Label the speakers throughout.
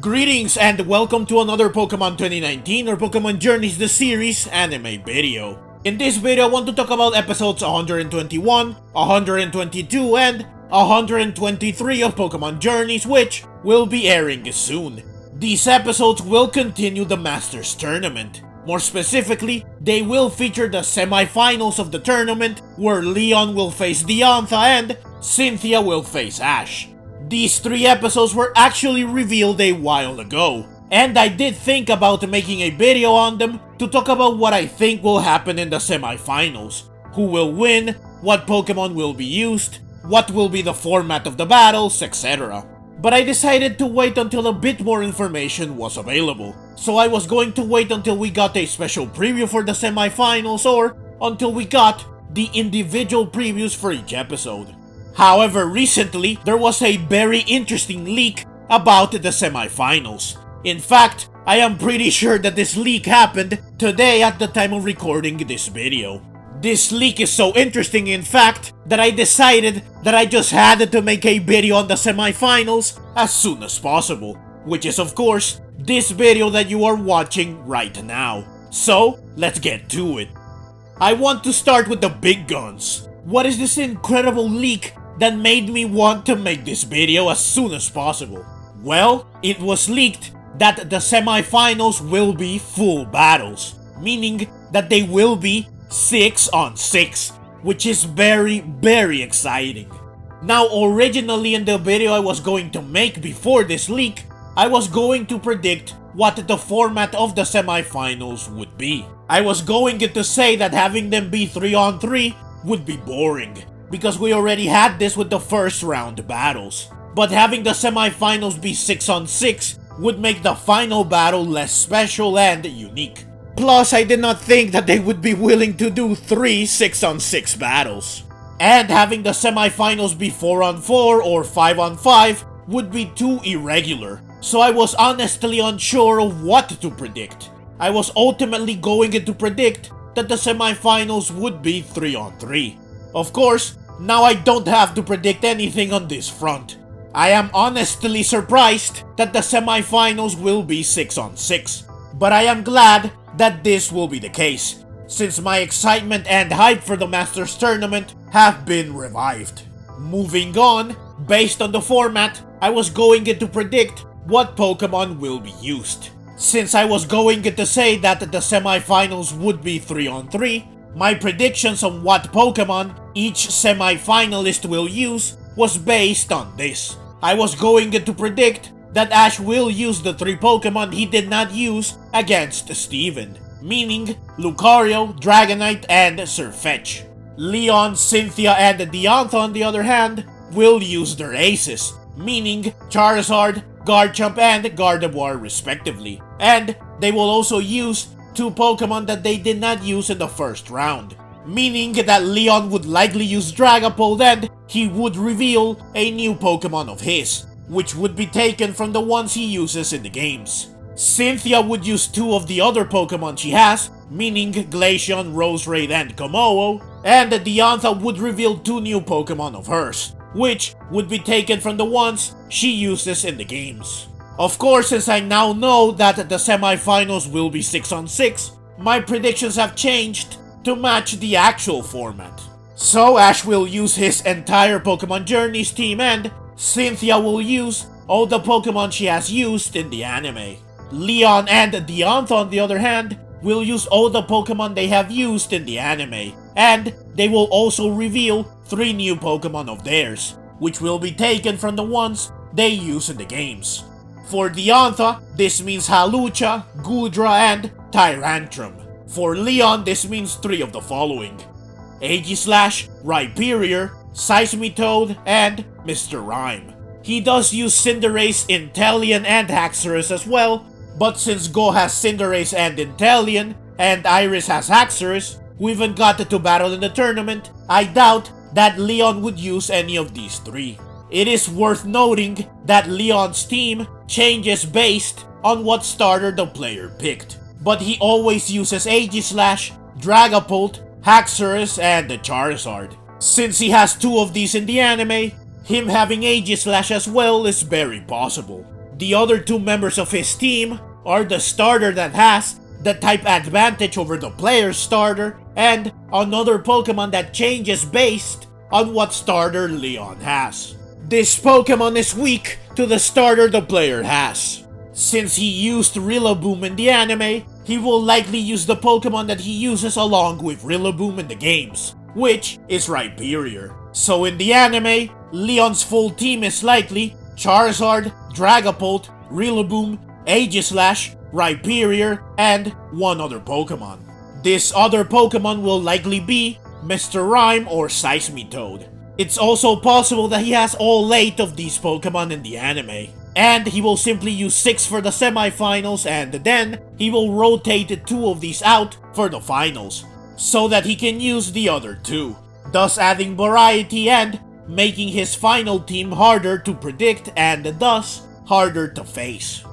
Speaker 1: Greetings and welcome to another Pokemon 2019 or Pokemon Journeys the Series anime video. In this video, I want to talk about episodes 121, 122, and 123 of Pokemon Journeys, which will be airing soon. These episodes will continue the Masters Tournament. More specifically, they will feature the semi-finals of the tournament, where Leon will face Diantha and Cynthia will face Ash. These 3 episodes were actually revealed a while ago, and I did think about making a video on them to talk about what I think will happen in the semi-finals, who will win, what Pokemon will be used, what will be the format of the battles, etc. But I decided to wait until a bit more information was available, so I was going to wait until we got a special preview for the semi-finals or until we got the individual previews for each episode. However, recently, there was a very interesting leak about the semi-finals. In fact, I am pretty sure that this leak happened today at the time of recording this video. This leak is so interesting, in fact, that I decided that I just had to make a video on the semi-finals as soon as possible, which is of course this video that you are watching right now. So, let's get to it. I want to start with the big guns. What is this incredible leak that made me want to make this video as soon as possible? Well, it was leaked that the semi-finals will be full battles, meaning that they will be 6 on 6, which is very exciting. Now, originally in the video I was going to make before this leak, I was going to predict what the format of the semi-finals would be. I was going to say that having them be 3 on 3 would be boring, because we already had this with the first round battles. But having the semi-finals be 6 on 6 would make the final battle less special and unique. Plus, I did not think that they would be willing to do 3 6 on 6 battles. And having the semi-finals be 4 on 4 or 5 on 5 would be too irregular. So I was honestly unsure of what to predict. I was ultimately going to predict that the semi-finals would be 3 on 3. Of course, now I don't have to predict anything on this front. I am honestly surprised that the semi-finals will be 6 on 6. But I am glad that this will be the case, since my excitement and hype for the Masters Tournament have been revived. Moving on, based on the format, I was going to predict what Pokemon will be used. Since I was going to say that the semi-finals would be 3 on 3, my predictions on what Pokemon each semi-finalist will use was based on this. I was going to predict that Ash will use the 3 Pokemon he did not use against Steven, meaning Lucario, Dragonite, and Sirfetch'd. Leon, Cynthia, and Diantha, on the other hand, will use their aces, meaning Charizard, Garchomp, and Gardevoir respectively, and they will also use 2 Pokemon that they did not use in the first round, meaning that Leon would likely use Dragapult and he would reveal a new Pokemon of his, which would be taken from the ones he uses in the games. Cynthia would use 2 of the other Pokemon she has, meaning Glaceon, Roserade, and Kommo-o, and Diantha would reveal 2 new Pokemon of hers, which would be taken from the ones she uses in the games. Of course, since I now know that the semi-finals will be 6 on 6, my predictions have changed to match the actual format. So Ash will use his entire Pokemon Journeys team and Cynthia will use all the Pokemon she has used in the anime. Leon and Diantha, on the other hand, will use all the Pokemon they have used in the anime, and they will also reveal 3 new Pokemon of theirs, which will be taken from the ones they use in the games. For Diantha, this means Hawlucha, Goodra, and Tyrantrum. For Leon, this means 3 of the following: Aegislash, Rhyperior, Seismitoad, and Mr. Rime. He does use Cinderace, Inteleon, and Haxorus as well, but since Go has Cinderace and Inteleon, and Iris has Haxorus, who even got to battle in the tournament, I doubt that Leon would use any of these 3. It is worth noting that Leon's team changes based on what starter the player picked, but he always uses Aegislash, Dragapult, Haxorus, and the Charizard. Since he has 2 of these in the anime, him having Aegislash as well is very possible. The other two members of his team are the starter that has the type advantage over the player's starter, and another Pokemon that changes based on what starter Leon has. This Pokemon is weak to the starter the player has. Since he used Rillaboom in the anime, he will likely use the Pokemon that he uses along with Rillaboom in the games, which is Rhyperior. So in the anime, Leon's full team is likely Charizard, Dragapult, Rillaboom, Aegislash, Rhyperior, and one other Pokemon. This other Pokemon will likely be Mr. Rime or Seismitoad. It's also possible that he has all 8 of these Pokemon in the anime, and he will simply use 6 for the semifinals, and then he will rotate 2 of these out for the finals, so that he can use the other 2, thus adding variety and making his final team harder to predict and thus harder to face.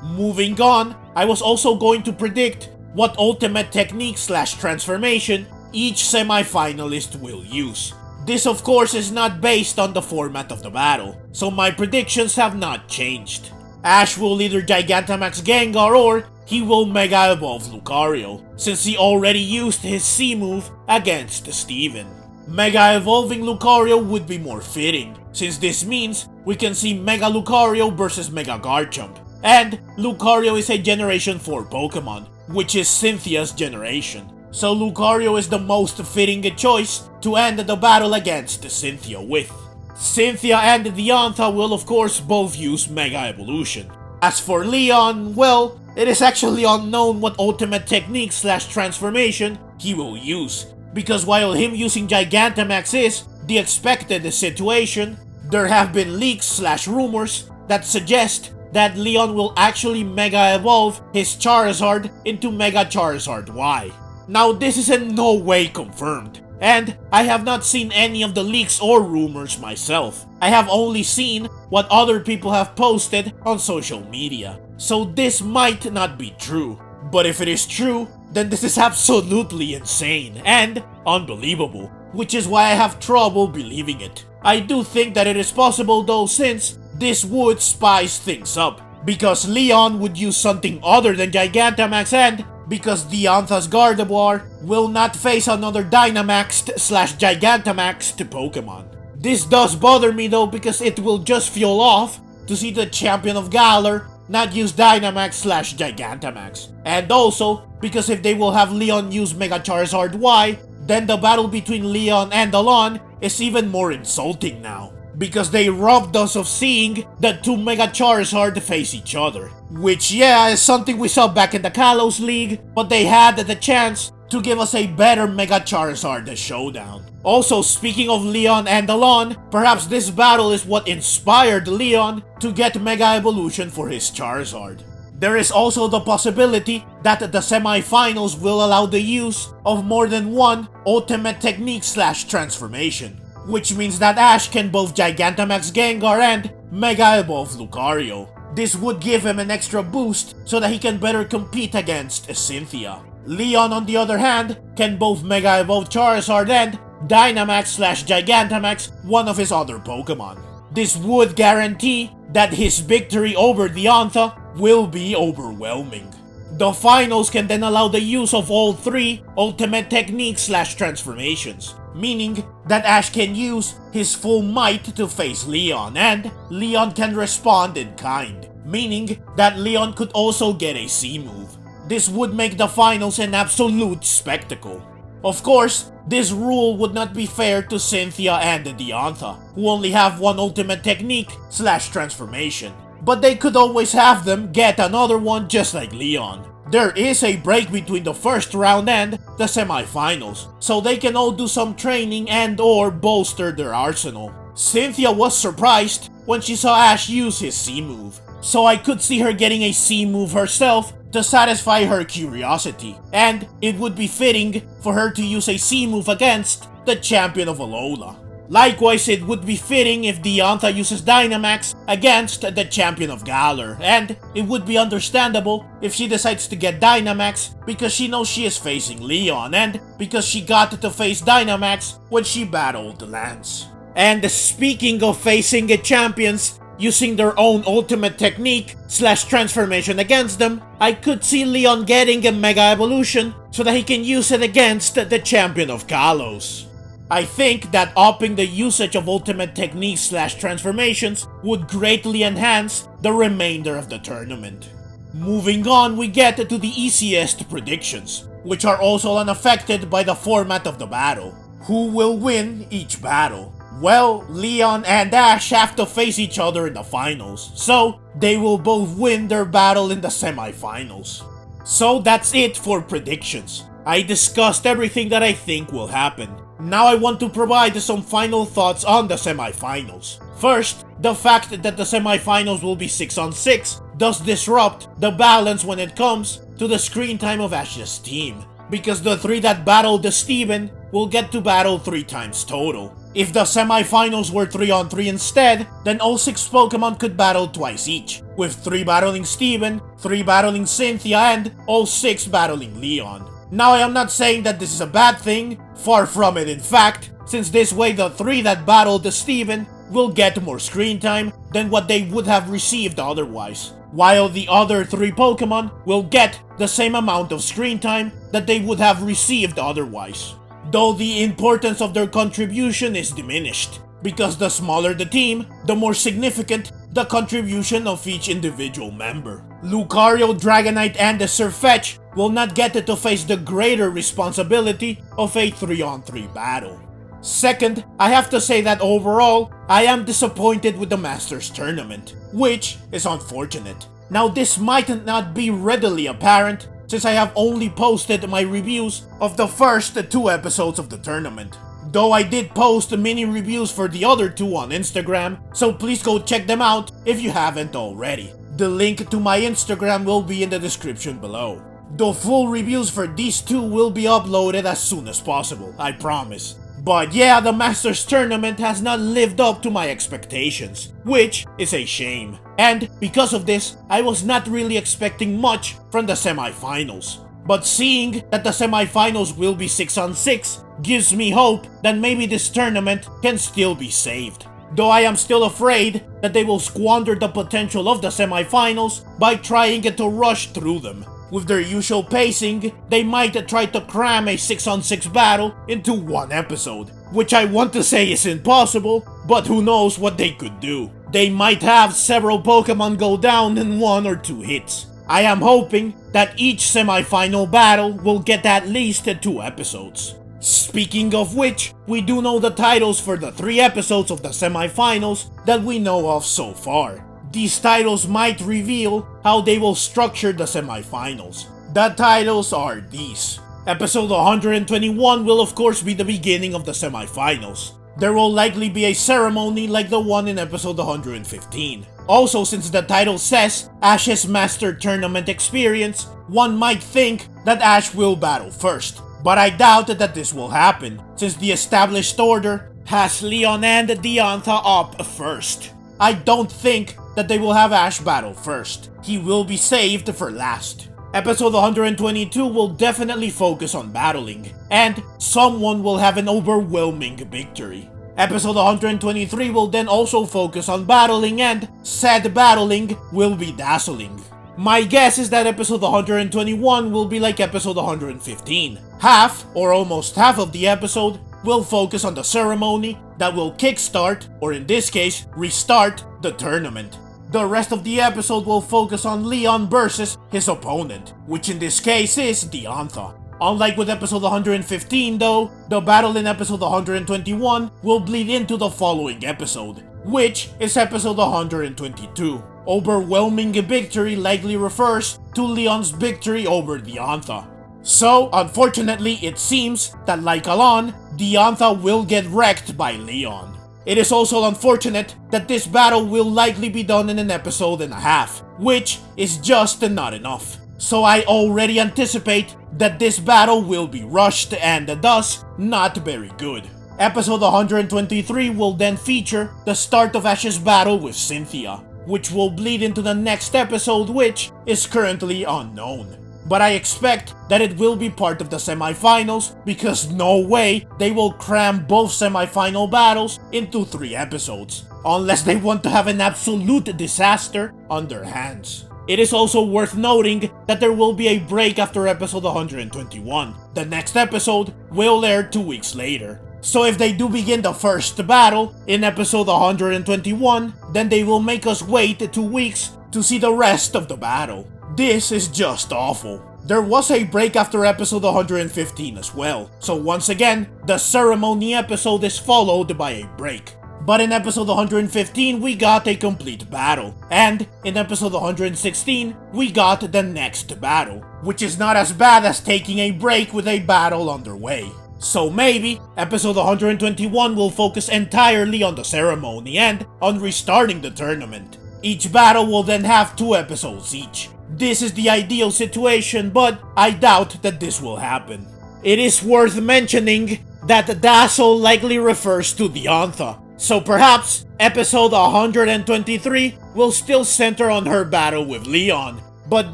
Speaker 1: Moving on, I was also going to predict what ultimate technique / transformation each semi-finalist will use. This of course is not based on the format of the battle, so my predictions have not changed. Ash will either Gigantamax Gengar or he will Mega Evolve Lucario, since he already used his C move against Steven. Mega Evolving Lucario would be more fitting, since this means we can see Mega Lucario versus Mega Garchomp, and Lucario is a Generation 4 Pokemon, which is Cynthia's generation. So Lucario is the most fitting choice to end the battle against Cynthia with. Cynthia and Diantha will of course both use Mega Evolution. As for Leon, well, it is actually unknown what ultimate technique / transformation he will use, because while him using Gigantamax is the expected situation, there have been leaks / rumors that suggest that Leon will actually Mega Evolve his Charizard into Mega Charizard Y. Now this is in no way confirmed, and I have not seen any of the leaks or rumors myself. I have only seen what other people have posted on social media, so this might not be true. But if it is true, then this is absolutely insane and unbelievable, which is why I have trouble believing it. I do think that it is possible though, since this would spice things up, because Leon would use something other than Gigantamax, and because Diantha's Gardevoir will not face another Dynamaxed / Gigantamaxed Pokemon. This does bother me though, because it will just feel off to see the champion of Galar not use Dynamax / Gigantamax. And also, because if they will have Leon use Mega Charizard Y, then the battle between Leon and Alon is even more insulting now, because they robbed us of seeing the 2 Mega Charizard face each other. Which, yeah, is something we saw back in the Kalos League, but they had the chance to give us a better Mega Charizard showdown. Also, speaking of Leon and Alon, perhaps this battle is what inspired Leon to get Mega Evolution for his Charizard. There is also the possibility that the semi-finals will allow the use of more than one ultimate technique / transformation, which means that Ash can both Gigantamax Gengar and Mega Evolve Lucario. This would give him an extra boost so that he can better compete against Cynthia. Leon, on the other hand, can both Mega Evolve Charizard and Dynamax / Gigantamax one of his other Pokemon. This would guarantee that his victory over Diantha will be overwhelming. The finals can then allow the use of all 3 ultimate techniques / transformations, meaning that Ash can use his full might to face Leon, and Leon can respond in kind, meaning that Leon could also get a C move. This would make the finals an absolute spectacle. Of course, this rule would not be fair to Cynthia and Diantha, who only have one ultimate technique / transformation, but they could always have them get another one just like Leon. There is a break between the first round and the semi-finals, so they can all do some training and or bolster their arsenal. Cynthia was surprised when she saw Ash use his C move, so I could see her getting a C move herself to satisfy her curiosity, and it would be fitting for her to use a C move against the champion of Alola. Likewise, it would be fitting if Diantha uses Dynamax against the champion of Galar, and it would be understandable if she decides to get Dynamax because she knows she is facing Leon, and because she got to face Dynamax when she battled Lance. And speaking of facing champions, using their own ultimate technique / transformation against them, I could see Leon getting a Mega Evolution so that he can use it against the champion of Kalos. I think that upping the usage of ultimate techniques / transformations would greatly enhance the remainder of the tournament. Moving on, we get to the easiest predictions, which are also unaffected by the format of the battle. Who will win each battle? Well, Leon and Ash have to face each other in the finals, so they will both win their battle in the semifinals. So that's it for predictions. I discussed everything that I think will happen. Now I want to provide some final thoughts on the semifinals. First, the fact that the semifinals will be 6-on-6 does disrupt the balance when it comes to the screen time of Ash's team, because the 3 that battled the Steven will get to battle 3 times total. If the semifinals were 3-on-3 instead, then all 6 Pokemon could battle twice each, with 3 battling Steven, 3 battling Cynthia, and all 6 battling Leon. Now I am not saying that this is a bad thing, far from it in fact, since this way the 3 that battled the Steven will get more screen time than what they would have received otherwise, while the other 3 Pokemon will get the same amount of screen time that they would have received otherwise. Though the importance of their contribution is diminished, because the smaller the team, the more significant the contribution of each individual member. Lucario, Dragonite, and the Sirfetch'd will not get to face the greater responsibility of a 3-on-3 battle. Second, I have to say that overall, I am disappointed with the Masters Tournament, which is unfortunate. Now this might not be readily apparent since I have only posted my reviews of the first 2 episodes of the tournament. Though I did post mini reviews for the other 2 on Instagram, so please go check them out if you haven't already. The link to my Instagram will be in the description below. The full reviews for these 2 will be uploaded as soon as possible, I promise. But yeah, the Masters Tournament has not lived up to my expectations, which is a shame. And because of this, I was not really expecting much from the semifinals. But seeing that the semifinals will be 6-on-6 gives me hope that maybe this tournament can still be saved. Though I am still afraid that they will squander the potential of the semifinals by trying to rush through them. With their usual pacing, they might try to cram a 6-on-6 battle into 1 episode, which I want to say is impossible, but who knows what they could do. They might have several Pokemon go down in 1 or 2 hits. I am hoping that each semi-final battle will get at least 2 episodes. Speaking of which, we do know the titles for the 3 episodes of the semi-finals that we know of so far. These titles might reveal how they will structure the semi-finals. The titles are these. Episode 121 will of course be the beginning of the semi-finals. There will likely be a ceremony like the one in episode 115. Also, since the title says Ash's Master Tournament Experience, one might think that Ash will battle first. But I doubt that this will happen, since the established order has Leon and Diantha up first. I don't think that they will have Ash battle first. He will be saved for last. Episode 122 will definitely focus on battling, and someone will have an overwhelming victory. Episode 123 will then also focus on battling, and said battling will be dazzling. My guess is that episode 121 will be like episode 115. Half, or almost half of the episode, will focus on the ceremony that will kickstart, or in this case, restart, the tournament. The rest of the episode will focus on Leon versus his opponent, which in this case is Diantha. Unlike with episode 115 though, the battle in episode 121 will bleed into the following episode, which is episode 122. Overwhelming victory likely refers to Leon's victory over Diantha. So, unfortunately, it seems that like Alan, Diantha will get wrecked by Leon. It is also unfortunate that this battle will likely be done in an episode and a half, which is just not enough. So I already anticipate that this battle will be rushed and thus not very good. Episode 123 will then feature the start of Ash's battle with Cynthia, which will bleed into the next episode, which is currently unknown. but I expect that it will be part of the semifinals because no way they will cram both semifinal battles into 3 episodes, unless they want to have an absolute disaster on their hands. It is also worth noting that there will be a break after episode 121. The next episode will air 2 weeks later. So if they do begin the first battle in episode 121, then they will make us wait 2 weeks to see the rest of the battle. This is just awful. There was a break after episode 115 as well, so once again, the ceremony episode is followed by a break. But in episode 115, we got a complete battle, and in episode 116, we got the next battle, which is not as bad as taking a break with a battle underway. So maybe, episode 121 will focus entirely on the ceremony and on restarting the tournament. Each battle will then have 2 episodes each. This is the ideal situation, but I doubt that this will happen. It is worth mentioning that Dazzle likely refers to Diantha, so perhaps episode 123 will still center on her battle with Leon. But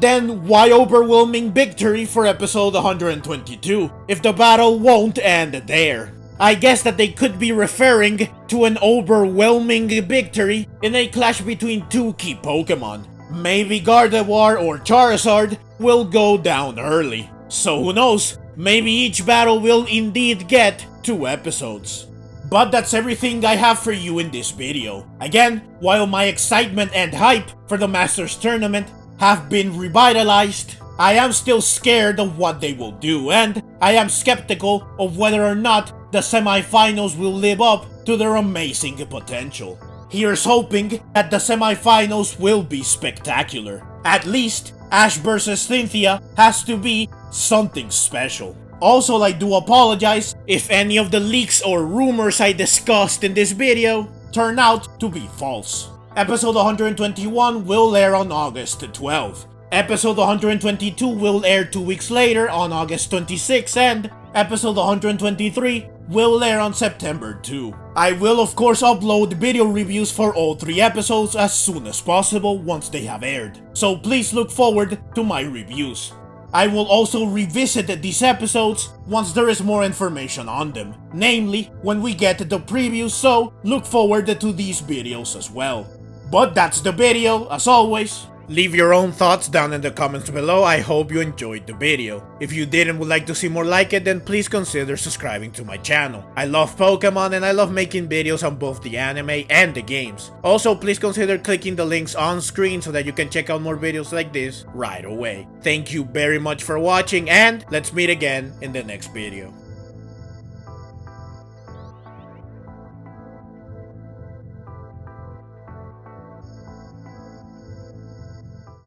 Speaker 1: then why overwhelming victory for episode 122 if the battle won't end there? I guess that they could be referring to an overwhelming victory in a clash between 2 key Pokemon. Maybe Gardevoir or Charizard will go down early. So who knows, maybe each battle will indeed get 2 episodes. But that's everything I have for you in this video. Again, while my excitement and hype for the Masters Tournament have been revitalized, I am still scared of what they will do, and I am skeptical of whether or not the semifinals will live up to their amazing potential. Here's hoping that the semifinals will be spectacular. At least, Ash vs Cynthia has to be something special. Also, I do apologize if any of the leaks or rumors I discussed in this video turn out to be false. Episode 121 will air on August 12. Episode 122 will air 2 weeks later on August 26, and episode 123 will air on September 2. I will of course upload video reviews for all 3 episodes as soon as possible once they have aired, so please look forward to my reviews. I will also revisit these episodes once there is more information on them, namely when we get the previews, so look forward to these videos as well. But that's the video, as always. Leave your own thoughts down in the comments below. I hope you enjoyed the video. If you did and would like to see more like it, then please consider subscribing to my channel. I love Pokemon and I love making videos on both the anime and the games. Also, please consider clicking the links on screen so that you can check out more videos like this right away. Thank you very much for watching, and let's meet again in the next video.